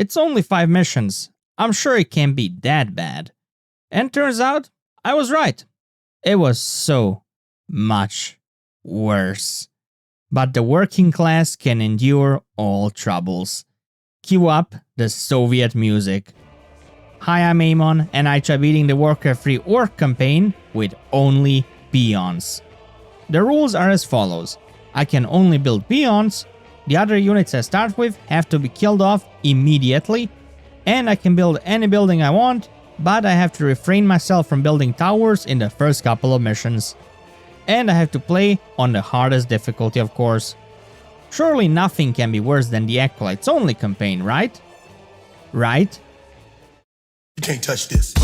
It's only 5 missions. I'm sure it can't be that bad. And turns out, I was right. It was so much worse. But the working class can endure all troubles. Cue up the Soviet music. Hi, I'm Amon, and I try beating the Warcraft 3 Orc campaign with only peons. The rules are as follows. I can only build peons, the other units I start with have to be killed off immediately, and I can build any building I want, but I have to refrain myself from building towers in the first couple of missions. And I have to play on the hardest difficulty, of course. Surely nothing can be worse than the Acolytes only campaign, right? Right? You can't touch this.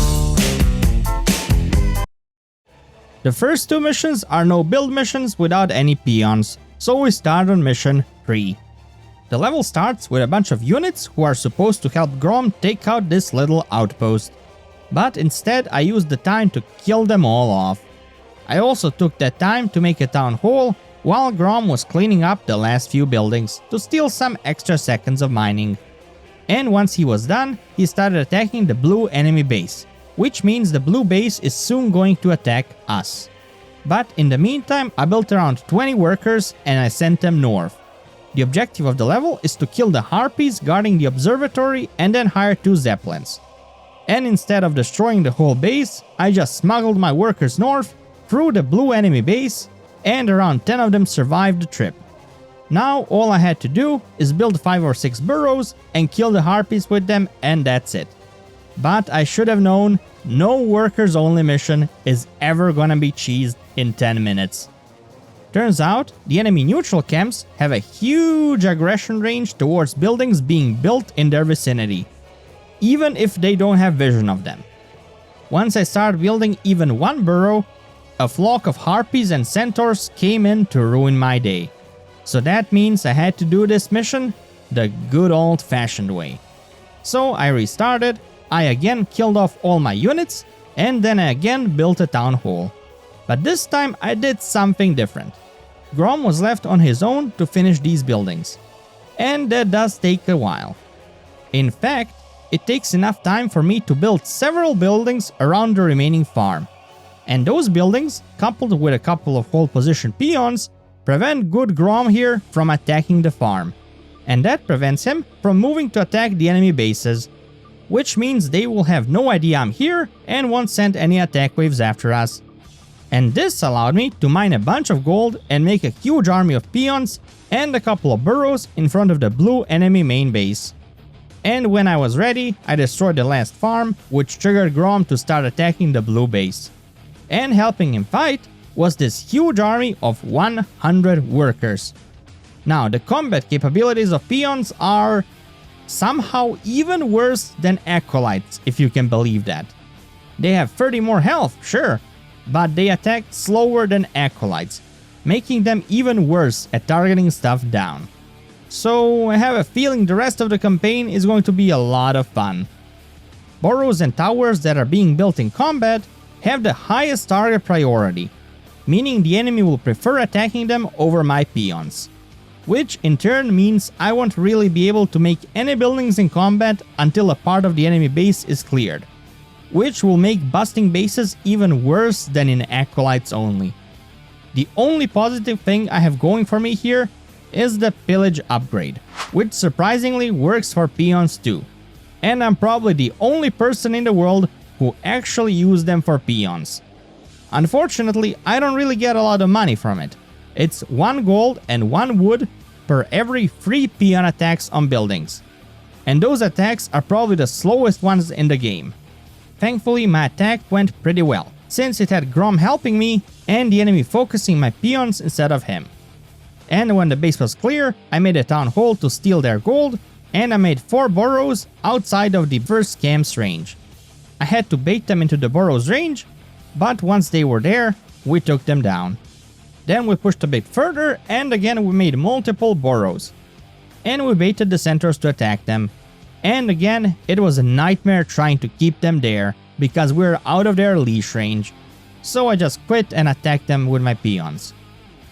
The first 2 missions are no build missions without any peons, so we start on mission 3. The level starts with a bunch of units who are supposed to help Grom take out this little outpost. But instead I used the time to kill them all off. I also took that time to make a town hall while Grom was cleaning up the last few buildings to steal some extra seconds of mining. And once he was done, he started attacking the blue enemy base, which means the blue base is soon going to attack us. But in the meantime, I built around 20 workers and I sent them north. The objective of the level is to kill the harpies guarding the observatory and then hire 2 zeppelins. And instead of destroying the whole base, I just smuggled my workers north through the blue enemy base, and around 10 of them survived the trip. Now all I had to do is build 5 or 6 burrows and kill the harpies with them, and that's it. But I should have known, no workers only mission is ever gonna be cheesed in 10 minutes. Turns out, the enemy neutral camps have a huge aggression range towards buildings being built in their vicinity, even if they don't have vision of them. Once I started building even 1 burrow, a flock of harpies and centaurs came in to ruin my day. So that means I had to do this mission the good old-fashioned way. So I restarted, I again killed off all my units, and then I again built a town hall. But this time I did something different. Grom was left on his own to finish these buildings. And that does take a while. In fact, it takes enough time for me to build several buildings around the remaining farm. And those buildings, coupled with a couple of hold position peons, prevent good Grom here from attacking the farm. And that prevents him from moving to attack the enemy bases, which means they will have no idea I'm here and won't send any attack waves after us. And this allowed me to mine a bunch of gold and make a huge army of peons and a couple of burrows in front of the blue enemy main base. And when I was ready, I destroyed the last farm, which triggered Grom to start attacking the blue base. And helping him fight was this huge army of 100 workers. Now, the combat capabilities of peons are somehow even worse than acolytes, if you can believe that. They have 30 more health, sure, but they attack slower than acolytes, making them even worse at targeting stuff down. So I have a feeling the rest of the campaign is going to be a lot of fun. Burrows and towers that are being built in combat have the highest target priority, meaning the enemy will prefer attacking them over my peons. Which in turn means I won't really be able to make any buildings in combat until a part of the enemy base is cleared, which will make busting bases even worse than in Acolytes only. The only positive thing I have going for me here is the pillage upgrade, which surprisingly works for peons too. And I'm probably the only person in the world who actually use them for peons. Unfortunately, I don't really get a lot of money from it. It's 1 gold and 1 wood per every 3 peon attacks on buildings. And those attacks are probably the slowest ones in the game. Thankfully, my attack went pretty well, since it had Grom helping me and the enemy focusing my peons instead of him. And when the base was clear, I made a town hall to steal their gold, and I made 4 burrows outside of the first camp's range. I had to bait them into the burrows range, but once they were there, we took them down. Then we pushed a bit further, and again we made multiple burrows. And we baited the centaurs to attack them. And again, it was a nightmare trying to keep them there, because we were out of their leash range. So I just quit and attacked them with my peons.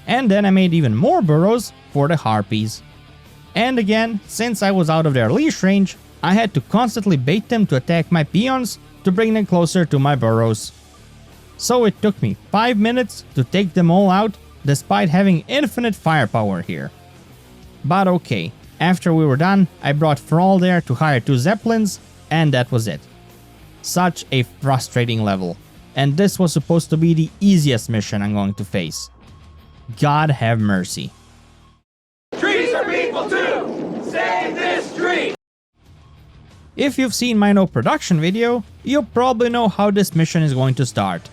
And then I made even more burrows for the harpies. And again, since I was out of their leash range, I had to constantly bait them to attack my peons to bring them closer to my burrows. So it took me 5 minutes to take them all out, despite having infinite firepower here. But okay, after we were done, I brought Thrall there to hire 2 Zeppelins, and that was it. Such a frustrating level, and this was supposed to be the easiest mission I'm going to face. God have mercy. Trees are people too! Save this tree! If you've seen my no production video, you probably know how this mission is going to start.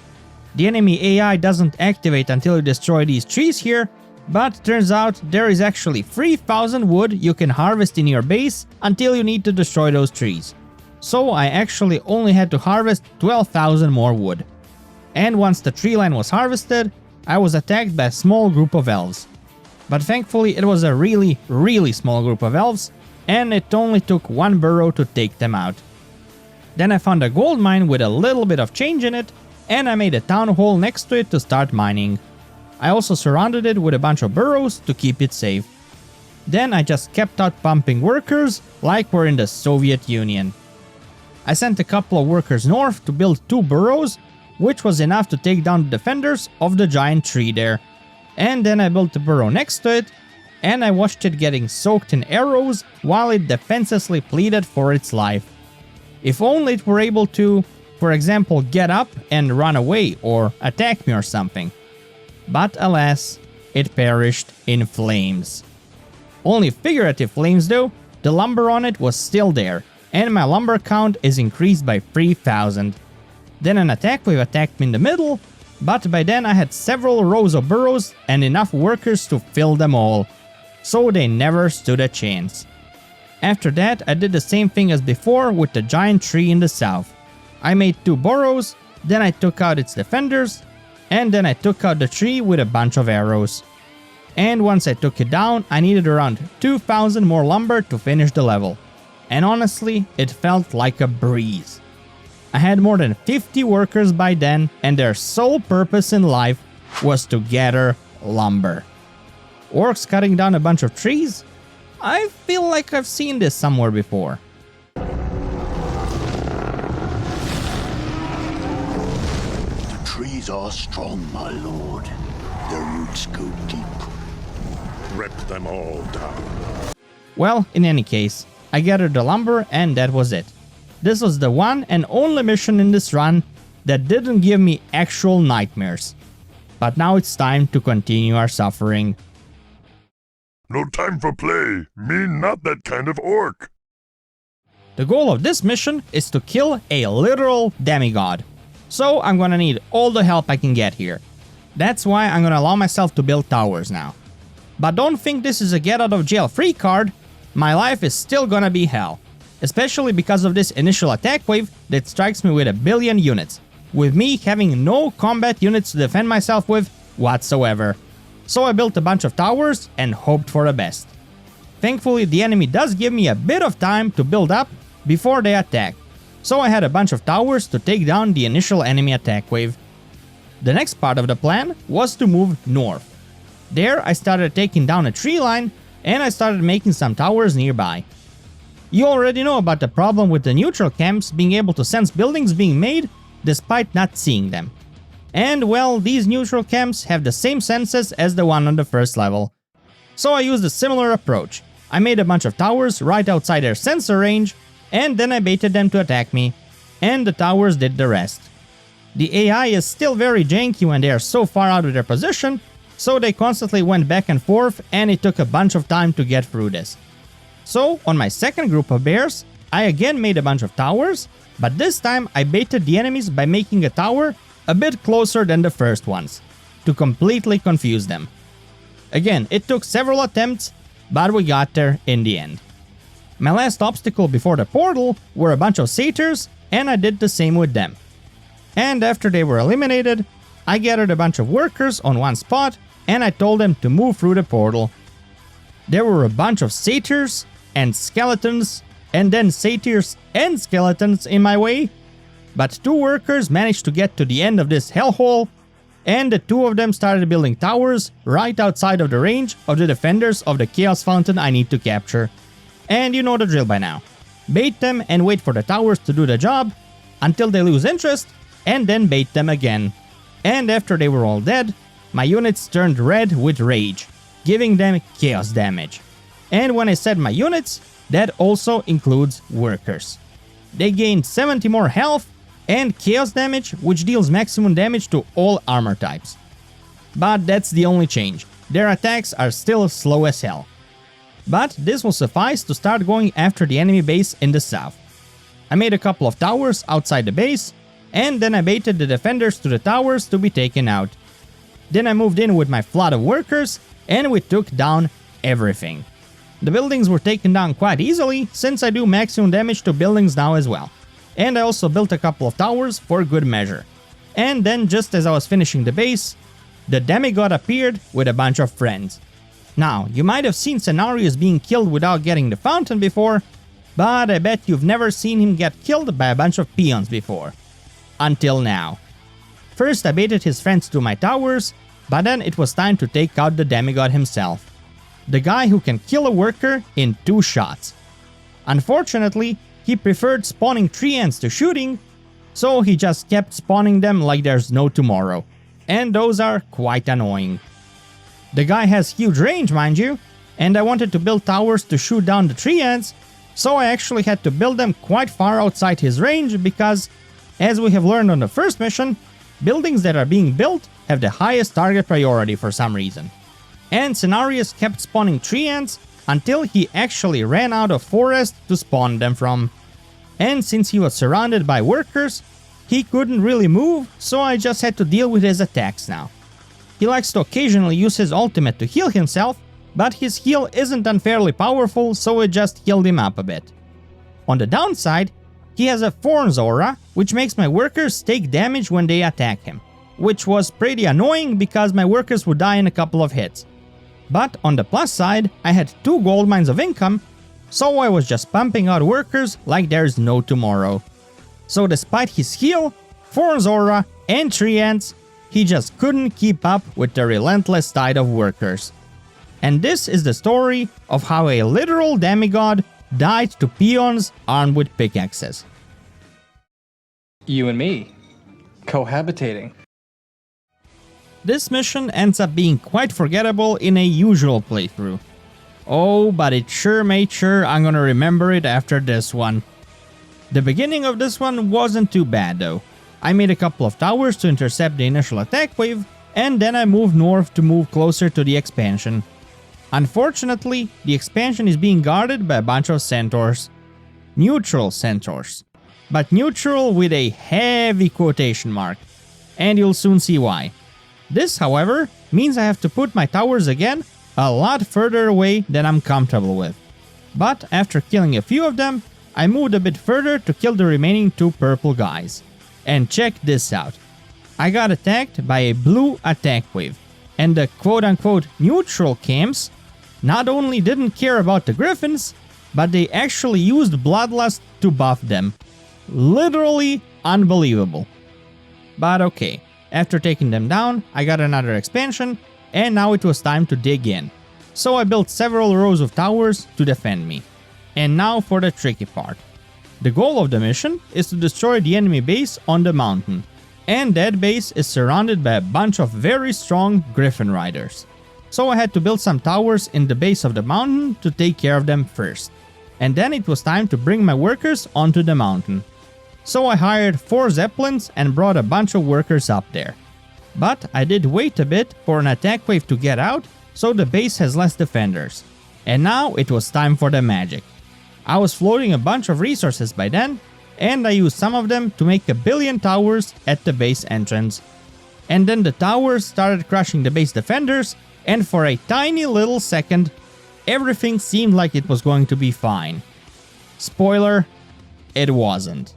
The enemy AI doesn't activate until you destroy these trees here, but turns out there is actually 3000 wood you can harvest in your base until you need to destroy those trees. So I actually only had to harvest 12,000 more wood. And once the tree line was harvested, I was attacked by a small group of elves. But thankfully it was a really small group of elves, and it only took 1 burrow to take them out. Then I found a gold mine with a little bit of change in it, and I made a town hall next to it to start mining. I also surrounded it with a bunch of burrows to keep it safe. Then I just kept out pumping workers like we're in the Soviet Union. I sent a couple of workers north to build 2 burrows, which was enough to take down the defenders of the giant tree there. And then I built a burrow next to it, and I watched it getting soaked in arrows while it defenselessly pleaded for its life. If only it were able to, for example, get up and run away or attack me or something. But alas, it perished in flames. Only figurative flames though, the lumber on it was still there, and my lumber count is increased by 3000. Then an attack wave attacked me in the middle, but by then I had several rows of burrows and enough workers to fill them all, so they never stood a chance. After that I did the same thing as before with the giant tree in the south. I made 2 burrows, then I took out its defenders, and then I took out the tree with a bunch of arrows. And once I took it down, I needed around 2000 more lumber to finish the level. And honestly, it felt like a breeze. I had more than 50 workers by then, and their sole purpose in life was to gather lumber. Orcs cutting down a bunch of trees? I feel like I've seen this somewhere before. Trees are strong, my lord. Their roots go deep. Rip them all down. Well, in any case, I gathered the lumber and that was it. This was the one and only mission in this run that didn't give me actual nightmares. But now it's time to continue our suffering. No time for play. Me not that kind of orc. The goal of this mission is to kill a literal demigod. So I'm gonna need all the help I can get here. That's why I'm gonna allow myself to build towers now. But don't think this is a get out of jail free card. My life is still gonna be hell. Especially because of this initial attack wave that strikes me with 1 billion units, with me having no combat units to defend myself with whatsoever. So I built a bunch of towers and hoped for the best. Thankfully the enemy does give me a bit of time to build up before they attack, so I had a bunch of towers to take down the initial enemy attack wave. The next part of the plan was to move north. There I started taking down a tree line and I started making some towers nearby. You already know about the problem with the neutral camps being able to sense buildings being made despite not seeing them. And well, these neutral camps have the same senses as the one on the first level. So I used a similar approach. I made a bunch of towers right outside their sensor range, and then I baited them to attack me, and the towers did the rest. The AI is still very janky when they are so far out of their position, so they constantly went back and forth and it took a bunch of time to get through this. So on my second group of bears, I again made a bunch of towers, but this time I baited the enemies by making a tower a bit closer than the first ones, to completely confuse them. Again, it took several attempts, but we got there in the end. My last obstacle before the portal were a bunch of satyrs, and I did the same with them. And after they were eliminated, I gathered a bunch of workers on one spot, and I told them to move through the portal. There were a bunch of satyrs and skeletons, and then satyrs and skeletons in my way, but 2 workers managed to get to the end of this hellhole, and the two of them started building towers right outside of the range of the defenders of the Chaos Fountain I need to capture. And you know the drill by now. Bait them and wait for the towers to do the job until they lose interest, and then bait them again. And after they were all dead, my units turned red with rage, giving them chaos damage. And when I said my units, that also includes workers. They gained 70 more health and chaos damage, which deals maximum damage to all armor types. But that's the only change. Their attacks are still slow as hell. But this will suffice to start going after the enemy base in the south. I made a couple of towers outside the base, and then I baited the defenders to the towers to be taken out. Then I moved in with my flood of workers, and we took down everything. The buildings were taken down quite easily, since I do maximum damage to buildings now as well. And I also built a couple of towers for good measure. And then just as I was finishing the base, the demigod appeared with a bunch of friends. Now, you might have seen Cenarius being killed without getting the fountain before, but I bet you've never seen him get killed by a bunch of peons before. Until now. First I baited his friends to my towers, but then it was time to take out the demigod himself. The guy who can kill a worker in 2 shots. Unfortunately, he preferred spawning tree ants to shooting, so he just kept spawning them like there's no tomorrow. And those are quite annoying. The guy has huge range, mind you, and I wanted to build towers to shoot down the tree ants, so I actually had to build them quite far outside his range because, as we have learned on the first mission, buildings that are being built have the highest target priority for some reason. And Cenarius kept spawning tree ants until he actually ran out of forest to spawn them from. And since he was surrounded by workers, he couldn't really move, so I just had to deal with his attacks now. He likes to occasionally use his ultimate to heal himself, but his heal isn't unfairly powerful, so it just healed him up a bit. On the downside, he has a Thorns aura, which makes my workers take damage when they attack him, which was pretty annoying because my workers would die in a couple of hits. But on the plus side, I had 2 gold mines of income, so I was just pumping out workers like there's no tomorrow. So despite his heal, Thorns aura, and tree ants, he just couldn't keep up with the relentless tide of workers. And this is the story of how a literal demigod died to peons armed with pickaxes. You and me. Cohabitating. This mission ends up being quite forgettable in a usual playthrough. Oh, but it sure made sure I'm gonna remember it after this one. The beginning of this one wasn't too bad though. I made a couple of towers to intercept the initial attack wave, and then I moved north to move closer to the expansion. Unfortunately, the expansion is being guarded by a bunch of centaurs. Neutral centaurs. But neutral with a heavy quotation mark. And you'll soon see why. This, however, means I have to put my towers again a lot further away than I'm comfortable with. But after killing a few of them, I moved a bit further to kill the remaining 2 purple guys. And check this out. I got attacked by a blue attack wave, and the quote-unquote neutral camps not only didn't care about the griffins, but they actually used bloodlust to buff them. Literally unbelievable. But okay, after taking them down, I got another expansion, and now it was time to dig in. So I built several rows of towers to defend me. And now for the tricky part. The goal of the mission is to destroy the enemy base on the mountain, and that base is surrounded by a bunch of very strong griffin riders. So I had to build some towers in the base of the mountain to take care of them first. And then it was time to bring my workers onto the mountain. So I hired 4 zeppelins and brought a bunch of workers up there. But I did wait a bit for an attack wave to get out, so the base has less defenders. And now it was time for the magic. I was floating a bunch of resources by then, and I used some of them to make 1 billion towers at the base entrance. And then the towers started crushing the base defenders, and for a tiny little second, everything seemed like it was going to be fine. Spoiler, it wasn't.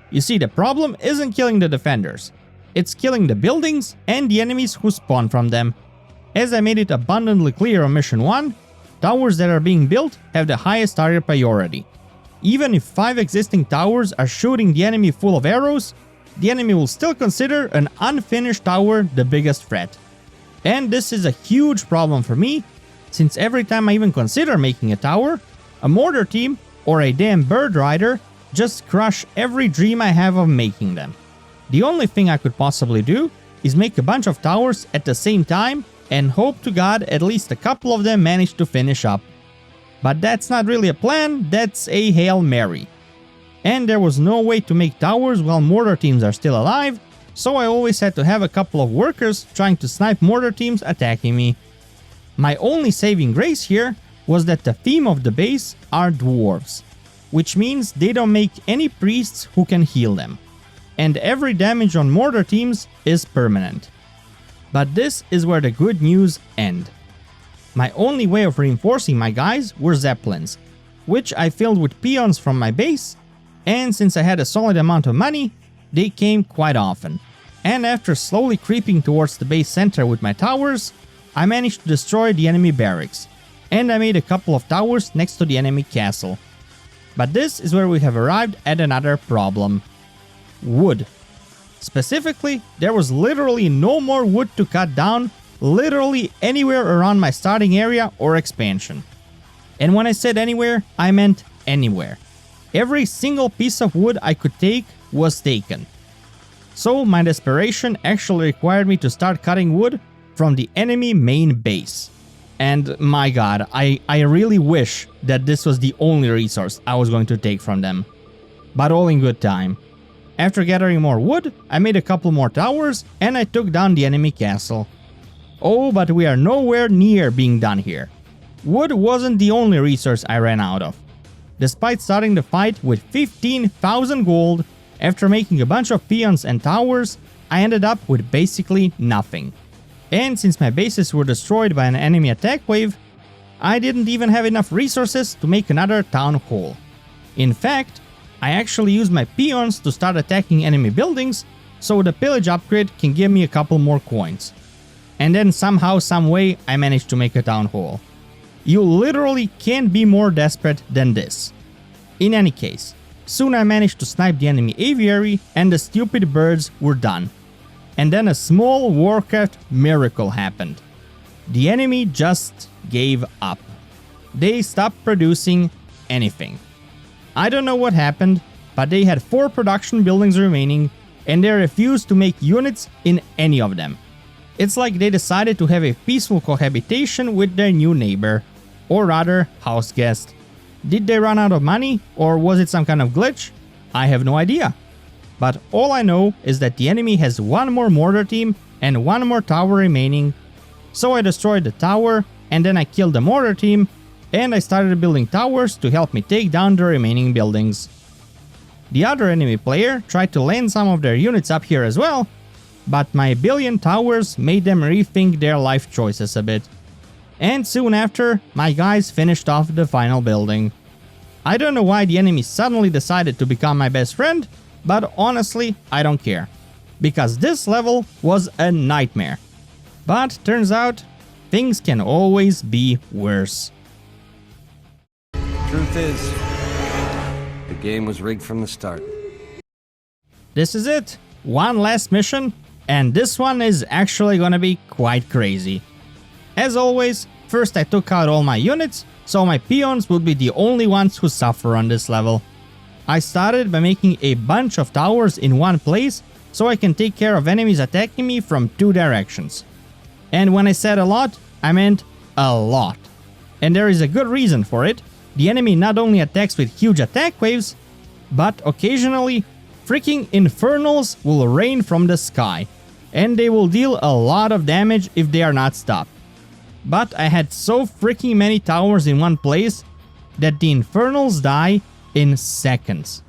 You see, the problem isn't killing the defenders. It's killing the buildings and the enemies who spawn from them. As I made it abundantly clear on Mission 1, towers that are being built have the highest target priority. Even if 5 existing towers are shooting the enemy full of arrows, the enemy will still consider an unfinished tower the biggest threat. And this is a huge problem for me, since every time I even consider making a tower, a mortar team or a damn bird rider just crush every dream I have of making them. The only thing I could possibly do is make a bunch of towers at the same time and hope to God at least a couple of them manage to finish up. But that's not really a plan, that's a Hail Mary. And there was no way to make towers while mortar teams are still alive, so I always had to have a couple of workers trying to snipe mortar teams attacking me. My only saving grace here was that the theme of the base are dwarves, which means they don't make any priests who can heal them. And every damage on mortar teams is permanent. But this is where the good news end. My only way of reinforcing my guys were zeppelins, which I filled with peons from my base, and since I had a solid amount of money, they came quite often. And after slowly creeping towards the base center with my towers, I managed to destroy the enemy barracks, and I made a couple of towers next to the enemy castle. But this is where we have arrived at another problem. Wood. Specifically, there was literally no more wood to cut down literally anywhere around my starting area or expansion. And when I said anywhere, I meant anywhere. Every single piece of wood I could take was taken. So my desperation actually required me to start cutting wood from the enemy main base. And my god, I really wish that this was the only resource I was going to take from them. But all in good time. After gathering more wood, I made a couple more towers and I took down the enemy castle. Oh, but we are nowhere near being done here. Wood wasn't the only resource I ran out of. Despite starting the fight with 15,000 gold, after making a bunch of peons and towers, I ended up with basically nothing. And since my bases were destroyed by an enemy attack wave, I didn't even have enough resources to make another town hall. In fact, I actually used my peons to start attacking enemy buildings, so the pillage upgrade can give me a couple more coins. And then somehow, someway, I managed to make a town hall. You literally can't be more desperate than this. In any case, soon I managed to snipe the enemy aviary and the stupid birds were done. And then a small Warcraft miracle happened. The enemy just gave up. They stopped producing anything. I don't know what happened, but they had 4 production buildings remaining and they refused to make units in any of them. It's like they decided to have a peaceful cohabitation with their new neighbor, or rather, house guest. Did they run out of money, or was it some kind of glitch? I have no idea. But all I know is that the enemy has 1 more mortar team and 1 more tower remaining. So I destroyed the tower, and then I killed the mortar team, and I started building towers to help me take down the remaining buildings. The other enemy player tried to land some of their units up here as well, but my billion towers made them rethink their life choices a bit. And soon after, my guys finished off the final building. I don't know why the enemy suddenly decided to become my best friend, but honestly, I don't care. Because this level was a nightmare. But turns out, things can always be worse. Truth is, the game was rigged from the start. This is it. One last mission, and this one is actually gonna be quite crazy. As always, first I took out all my units, so my peons would be the only ones who suffer on this level. I started by making a bunch of towers in one place, so I can take care of enemies attacking me from 2 directions. And when I said a lot, I meant a lot. And there is a good reason for it. The enemy not only attacks with huge attack waves, but occasionally, freaking infernals will rain from the sky, and they will deal a lot of damage if they are not stopped. But I had so freaking many towers in one place that the infernals die in seconds.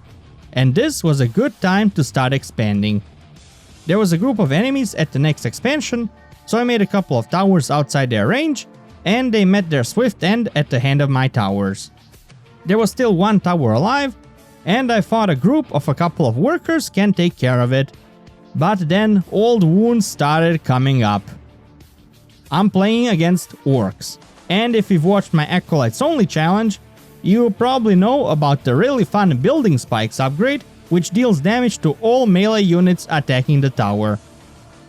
And this was a good time to start expanding. There was a group of enemies at the next expansion, so I made a couple of towers outside their range, and they met their swift end at the hand of my towers. There was still 1 tower alive, and I thought a group of a couple of workers can take care of it. But then old wounds started coming up. I'm playing against orcs, and if you've watched my Acolytes Only challenge, you probably know about the really fun building spikes upgrade which deals damage to all melee units attacking the tower.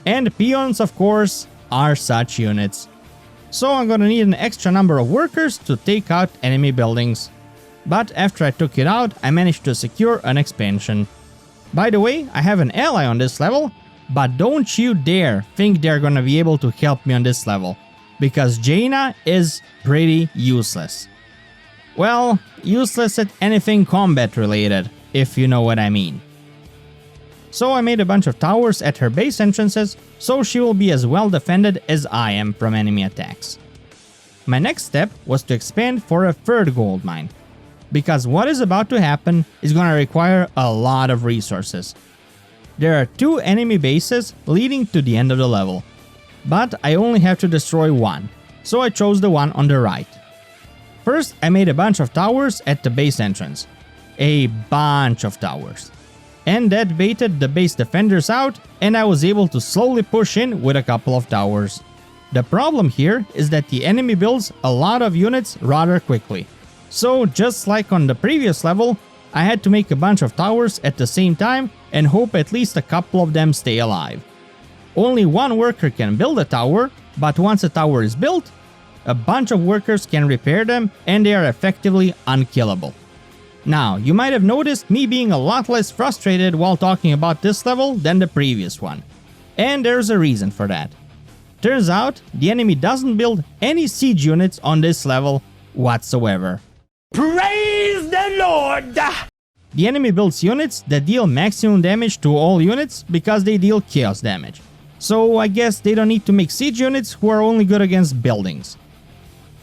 And peons, of course, are such units. So I'm gonna need an extra number of workers to take out enemy buildings. But after I took it out, I managed to secure an expansion. By the way, I have an ally on this level, but don't you dare think they're gonna be able to help me on this level, because Jaina is pretty useless. Well, useless at anything combat related, if you know what I mean. So I made a bunch of towers at her base entrances, so she will be as well defended as I am from enemy attacks. My next step was to expand for a third gold mine, because what is about to happen is gonna require a lot of resources. There are 2 enemy bases leading to the end of the level, but I only have to destroy one, so I chose the one on the right. First, I made a bunch of towers at the base entrance. A bunch of towers. And that baited the base defenders out, and I was able to slowly push in with a couple of towers. The problem here is that the enemy builds a lot of units rather quickly. So just like on the previous level, I had to make a bunch of towers at the same time and hope at least a couple of them stay alive. Only one worker can build a tower, but once a tower is built, a bunch of workers can repair them and they are effectively unkillable. Now, you might have noticed me being a lot less frustrated while talking about this level than the previous one. And there's a reason for that. Turns out, the enemy doesn't build any siege units on this level whatsoever. Praise the Lord! The enemy builds units that deal maximum damage to all units because they deal chaos damage. So I guess they don't need to make siege units who are only good against buildings.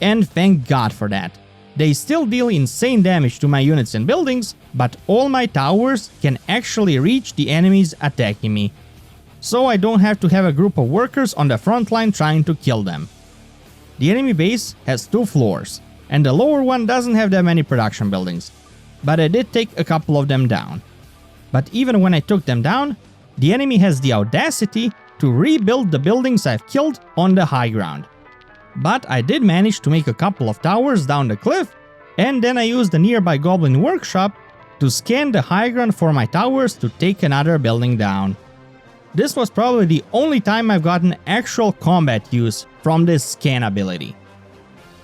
And thank God for that. They still deal insane damage to my units and buildings, but all my towers can actually reach the enemies attacking me. So I don't have to have a group of workers on the front line trying to kill them. The enemy base has 2 floors, and the lower one doesn't have that many production buildings, but I did take a couple of them down. But even when I took them down, the enemy has the audacity to rebuild the buildings I've killed on the high ground. But I did manage to make a couple of towers down the cliff, and then I used the nearby goblin workshop to scan the high ground for my towers to take another building down. This was probably the only time I've gotten actual combat use from this scan ability.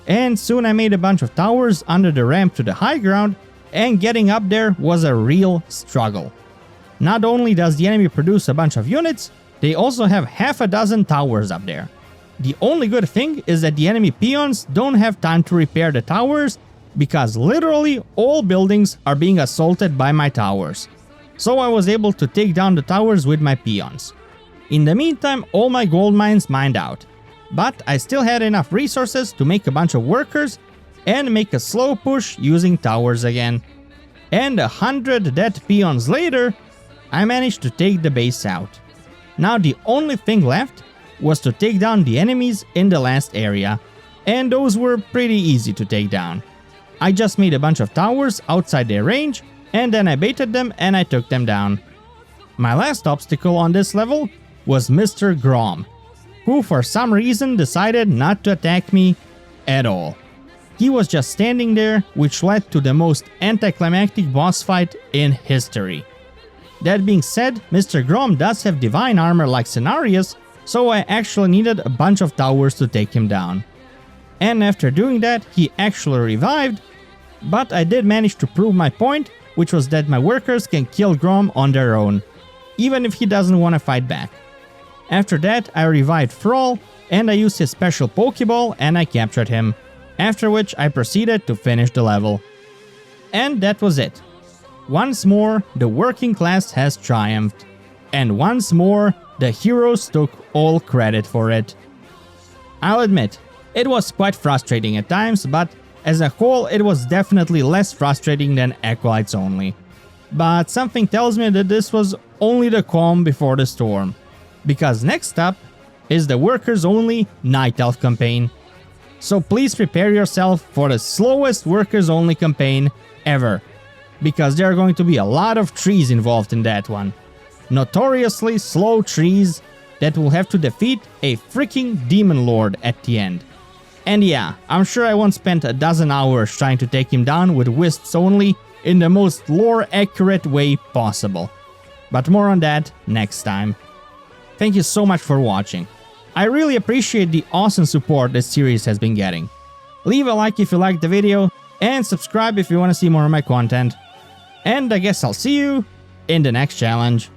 And soon I made a bunch of towers under the ramp to the high ground, and getting up there was a real struggle. Not only does the enemy produce a bunch of units, they also have half a dozen towers up there. The only good thing is that the enemy peons don't have time to repair the towers, because literally all buildings are being assaulted by my towers. So I was able to take down the towers with my peons. In the meantime, all my gold mines mined out, but I still had enough resources to make a bunch of workers and make a slow push using towers again. And 100 dead peons later, I managed to take the base out. Now the only thing left was to take down the enemies in the last area, and those were pretty easy to take down. I just made a bunch of towers outside their range, and then I baited them and I took them down. My last obstacle on this level was Mr. Grom, who for some reason decided not to attack me at all. He was just standing there, which led to the most anticlimactic boss fight in history. That being said, Mr. Grom does have divine armor like Cenarius, so I actually needed a bunch of towers to take him down. And after doing that, he actually revived, but I did manage to prove my point, which was that my workers can kill Grom on their own, even if he doesn't want to fight back. After that, I revived Thrall, and I used his special Pokeball and I captured him, after which I proceeded to finish the level. And that was it. Once more, the working class has triumphed. And once more, the heroes took all credit for it. I'll admit, it was quite frustrating at times, but as a whole it was definitely less frustrating than Acolytes only. But something tells me that this was only the calm before the storm. Because next up is the Workers Only Night Elf campaign. So please prepare yourself for the slowest Workers Only campaign ever. Because there are going to be a lot of trees involved in that one. Notoriously slow trees that will have to defeat a freaking demon lord at the end. And yeah, I'm sure I won't spend a dozen hours trying to take him down with wisps only, in the most lore-accurate way possible. But more on that next time. Thank you so much for watching. I really appreciate the awesome support this series has been getting. Leave a like if you liked the video, and subscribe if you want to see more of my content. And I guess I'll see you in the next challenge.